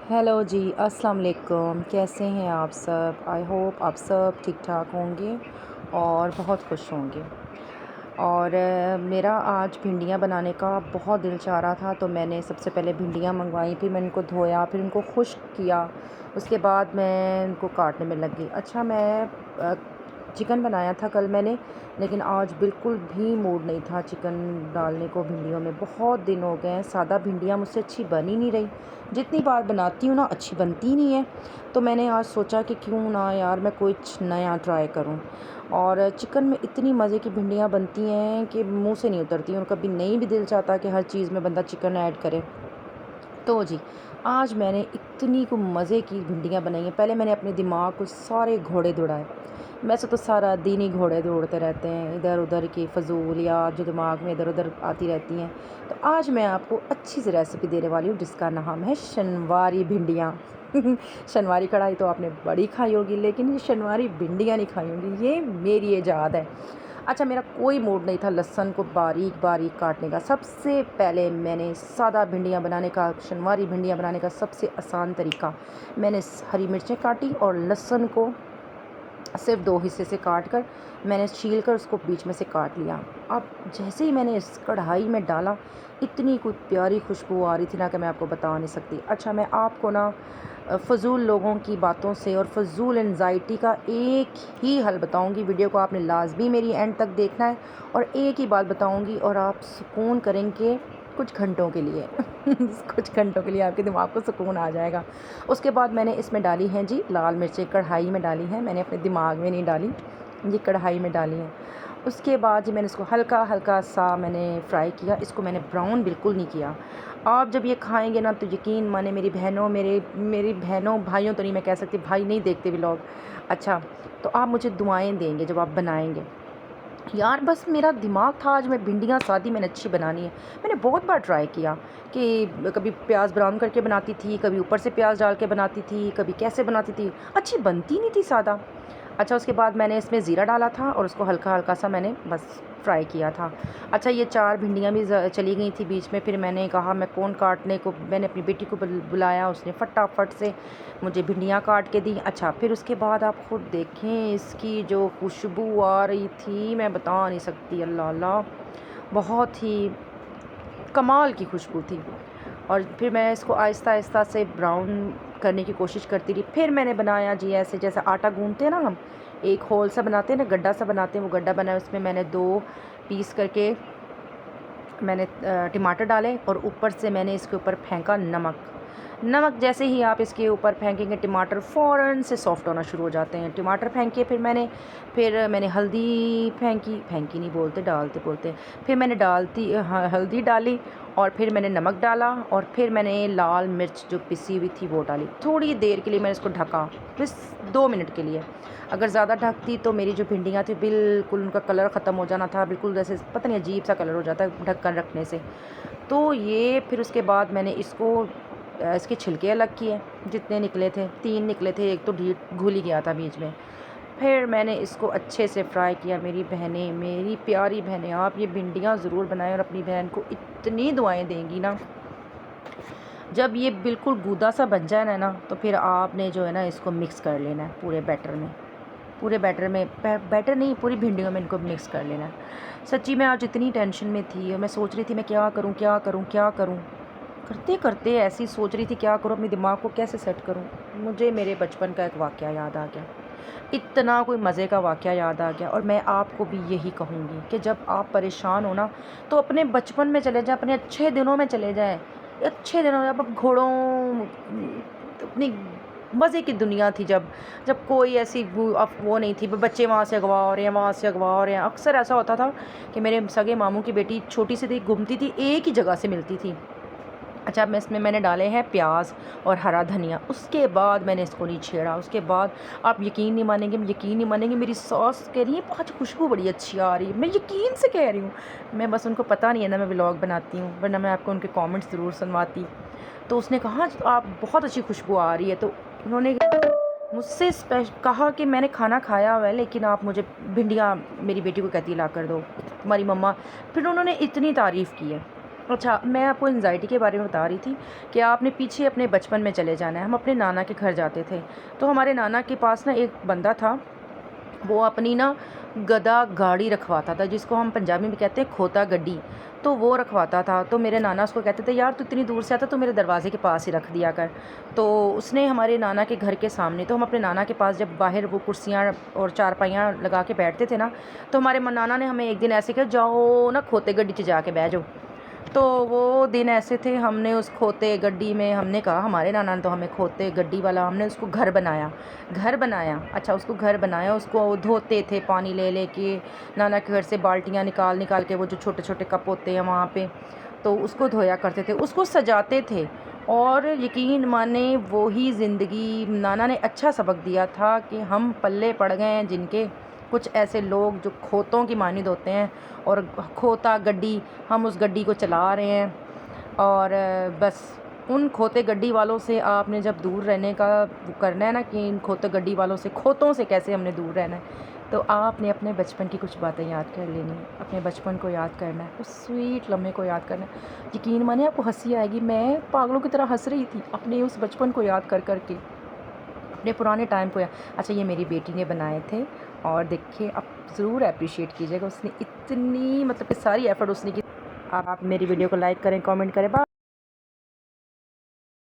Hello जी, अस्सलाम वालेकुम। कैसे हैं आप सब? आई होप आप सब ठीक ठाक होंगे और बहुत खुश होंगे। और मेरा आज भिंडियाँ बनाने का बहुत दिल चाह रहा था, तो मैंने सबसे पहले भिंडियाँ मंगवाई, फिर मैंने उनको धोया, फिर उनको खुश्क किया। उसके बाद मैं उनको काटने में लग गई। अच्छा, मैं चिकन बनाया था कल मैंने, लेकिन आज बिल्कुल भी मूड नहीं था चिकन डालने को भिंडियों में। बहुत दिन हो गए हैं, सादा भिंडियाँ मुझसे अच्छी बन ही नहीं रही। जितनी बार बनाती हूँ ना, अच्छी बनती ही नहीं है। तो मैंने आज सोचा कि क्यों ना यार मैं कुछ नया ट्राई करूँ। और चिकन में इतनी मज़े की भिंडियाँ बनती हैं कि मुंह से नहीं उतरती, और कभी नहीं भी दिल चाहता कि हर चीज़ में बंदा चिकन ऐड करे। तो जी, आज मैंने इतनी को मज़े की भिंडियाँ बनाई हैं। पहले मैंने अपने दिमाग को सारे घोड़े दौड़ाए। वैसे तो सारा दिन ही घोड़े दौड़ते रहते हैं, इधर उधर की फ़ज़ूल या जो दिमाग में इधर उधर आती रहती हैं। तो आज मैं आपको अच्छी सी रेसिपी देने वाली हूँ, जिसका नाम है शनवारी भिंडियाँ। शनवारी कढ़ाई तो आपने बड़ी खाई होगी, लेकिन ये शनवारी भिंडियाँ नहीं खाई होंगी, ये मेरी ईजाद है। अच्छा, मेरा कोई मूड नहीं था लहसुन को बारीक बारीक काटने का। सबसे पहले मैंने सादा भिंडियाँ बनाने का, शनवारी भिंडियाँ बनाने का सबसे आसान तरीका, मैंने हरी मिर्चें काटी और लहसुन को सिर्फ 2 हिस्से से काट कर मैंने छील कर उसको बीच में से काट लिया। अब जैसे ही मैंने इस कढ़ाई में डाला, इतनी कोई प्यारी खुशबू आ रही थी ना कि मैं आपको बता नहीं सकती। अच्छा, मैं आपको ना फ़ज़ूल लोगों की बातों से और फ़ज़ूल एंग्ज़ायटी का एक ही हल बताऊंगी। वीडियो को आपने लाज़मी मेरी एंड तक देखना है, और एक ही बात बताऊंगी और आप सुकून करेंगे कुछ घंटों के लिए। कुछ घंटों के लिए आपके दिमाग को सुकून आ जाएगा। उसके बाद मैंने इसमें डाली हैं जी लाल मिर्चें, कढ़ाई में डाली हैं, मैंने अपने दिमाग में नहीं डाली, ये कढ़ाई में डाली हैं। उसके बाद जी मैंने इसको हल्का हल्का सा मैंने फ्राई किया, इसको मैंने ब्राउन बिल्कुल नहीं किया। आप जब ये खाएंगे ना, तो यकीन माने मेरी बहनों, मेरी बहनों भाइयों तो नहीं मैं कह सकती, भाई नहीं देखते व्लॉग। अच्छा, तो आप मुझे दुआएं देंगे जब आप बनाएंगे। यार बस मेरा दिमाग था आज मैं भिंडियाँ सादी मैंने अच्छी बनानी है। मैंने बहुत बार ट्राई किया कि कभी प्याज ब्राउन करके बनाती थी, कभी ऊपर से प्याज डाल के बनाती थी, कभी कैसे बनाती थी, अच्छी बनती नहीं थी सादा। अच्छा, उसके बाद मैंने इसमें ज़ीरा डाला था और उसको हल्का हल्का सा मैंने बस फ्राई किया था। अच्छा, ये 4 भिंडियाँ भी चली गई थी बीच में। फिर मैंने कहा मैं कौन काटने को, मैंने अपनी बेटी को बुलाया, उसने फटाफट से मुझे भिंडियाँ काट के दी। अच्छा, फिर उसके बाद आप खुद देखें इसकी जो खुशबू आ रही थी, मैं बता नहीं सकती। अल्लाह अल्लाह, बहुत ही कमाल की खुशबू थी। और फिर मैं इसको आहिस्ता आहिस्ता से ब्राउन करने की कोशिश करती रही। फिर मैंने बनाया जी ऐसे जैसे आटा गूंथते हैं ना हम, एक होल सा बनाते हैं ना, गड्ढा सा बनाते हैं, वो गड्ढा बनाया, उसमें मैंने 2 पीस करके मैंने टमाटर डाले, और ऊपर से मैंने इसके ऊपर फेंका नमक। नमक जैसे ही आप इसके ऊपर फेंकेंगे, टमाटर फ़ौरन से सॉफ़्ट होना शुरू हो जाते हैं। टमाटर फेंके, फिर मैंने हल्दी फेंकी, फेंकी नहीं बोलते, डालते बोलते हैं। फिर मैंने हल्दी डाली, और फिर मैंने नमक डाला, और फिर मैंने लाल मिर्च जो पिसी हुई थी वो डाली। थोड़ी देर के लिए मैंने इसको ढका, बस 2 मिनट के लिए। अगर ज़्यादा ढकती तो मेरी जो भिंडियाँ थी बिल्कुल उनका कलर ख़त्म हो जाना था, बिल्कुल जैसे पता नहीं अजीब सा कलर हो जाता है ढक्कन रखने से। तो ये फिर उसके बाद मैंने इसके छिलके अलग किए, जितने निकले थे 3 निकले थे, एक तो ढीठ घुल ही गया था बीच में। फिर मैंने इसको अच्छे से फ्राई किया। मेरी बहनें, मेरी प्यारी बहनें, आप ये भिंडियाँ ज़रूर बनाएं, और अपनी बहन को इतनी दुआएं देंगी ना। जब ये बिल्कुल गूदा सा बन जाए ना, तो फिर आपने जो है ना इसको मिक्स कर लेना है पूरे बैटर में, पूरे बैटर में, बैटर नहीं, पूरी भिंडियों में इनको मिक्स कर लेना है। सच्ची मैं आज इतनी टेंशन में थी, और मैं सोच रही थी मैं क्या करूं क्या करूं क्या करूं, करते करते ऐसी सोच रही थी क्या करूं, अपने दिमाग को कैसे सेट करूं। मुझे मेरे बचपन का एक वाक़या याद आ गया, इतना कोई मज़े का वाक़या याद आ गया। और मैं आपको भी यही कहूँगी कि जब आप परेशान हो ना, तो अपने बचपन में चले जाएं, अपने अच्छे दिनों में चले जाएं। अच्छे दिनों, जब आप घोड़ों, अपनी मज़े की दुनिया थी, जब जब कोई ऐसी वो नहीं थी, बच्चे वहाँ से अगवा हो रहे हैं, वहाँ से अगवा हो रहे हैं। अक्सर ऐसा होता था कि मेरे सगे मामू की बेटी छोटी सी थी, घूमती थी, एक ही जगह से मिलती थी। अच्छा, अब मैं इसमें मैंने डाले हैं प्याज और हरा धनिया। उसके बाद मैंने इसको नहीं छेड़ा। उसके बाद आप यकीन नहीं मानेंगे, यकीन नहीं मानेंगे, मेरी सास कह रही है आज खुशबू बड़ी अच्छी आ रही है। मैं यकीन से कह रही हूँ, मैं बस उनको पता नहीं है ना मैं व्लॉग बनाती हूँ, वरना मैं आपको उनके कमेंट्स ज़रूर सुनवाती। तो उसने कहा आप बहुत अच्छी खुशबू आ रही है। तो उन्होंने मुझसे कहा कि मैंने खाना खाया हुआ है, लेकिन आप मुझे भिंडियाँ मेरी बेटी को कहती ला कर दो, तुम्हारी मम्मा। फिर उन्होंने इतनी तारीफ़ की है, अच्छा, मैं आपको एंग्ज़ायटी के बारे में बता रही थी कि आपने पीछे अपने बचपन में चले जाना है। हम अपने नाना के घर जाते थे, तो हमारे नाना के पास ना एक बंदा था, वो अपनी ना गधा गाड़ी रखवाता था, जिसको हम पंजाबी में कहते हैं खोता गड्डी। तो वो रखवाता था, तो मेरे नाना उसको कहते थे, यार तू इतनी दूर से आता तो मेरे दरवाज़े के पास ही रख दिया कर। तो उसने हमारे नाना के घर के सामने, तो हम अपने नाना के पास जब बाहर वो कुर्सियाँ और चारपाइयाँ लगा के बैठते थे ना, तो हमारे नाना ने हमें एक दिन ऐसे कहा, जाओ ना खोते गड्डी 'च जाके बैठ जाओ। तो वो दिन ऐसे थे, हमने उस खोते गड्डी में, हमने कहा, हमारे नाना ने तो हमें खोते गड्डी वाला, हमने उसको घर बनाया। अच्छा, उसको घर बनाया, उसको धोते थे पानी ले लेके, नाना के घर से बाल्टियाँ निकाल निकाल के, वो जो छोटे छोटे कप होते हैं वहाँ पे, तो उसको धोया करते थे, उसको सजाते थे। और यकीन माने वही ज़िंदगी नाना ने अच्छा सबक दिया था कि हम पल्ले पड़ गए हैं जिनके, कुछ ऐसे लोग जो खोतों की मानिंद होते हैं, और खोता गड्डी, हम उस गड्डी को चला रहे हैं। और बस उन खोते गड्डी वालों से आपने जब दूर रहने का वो करना है ना, कि इन खोते गड्डी वालों से, खोतों से कैसे हमने दूर रहना है, तो आपने अपने बचपन की कुछ बातें याद कर लेनी है, अपने बचपन को याद करना है, उस स्वीट लम्हे को याद करना है। यकीन मानिए आपको हंसी आएगी, मैं पागलों की तरह हंस रही थी अपने उस बचपन को याद कर कर के, अपने पुराने टाइम को अच्छा, ये मेरी बेटी ने बनाए थे, और देखिए आप ज़रूर अप्रिशिएट कीजिएगा, उसने इतनी मतलब कि सारी एफ़र्ट उसने की। आप मेरी वीडियो को लाइक करें, कमेंट करें। बाय।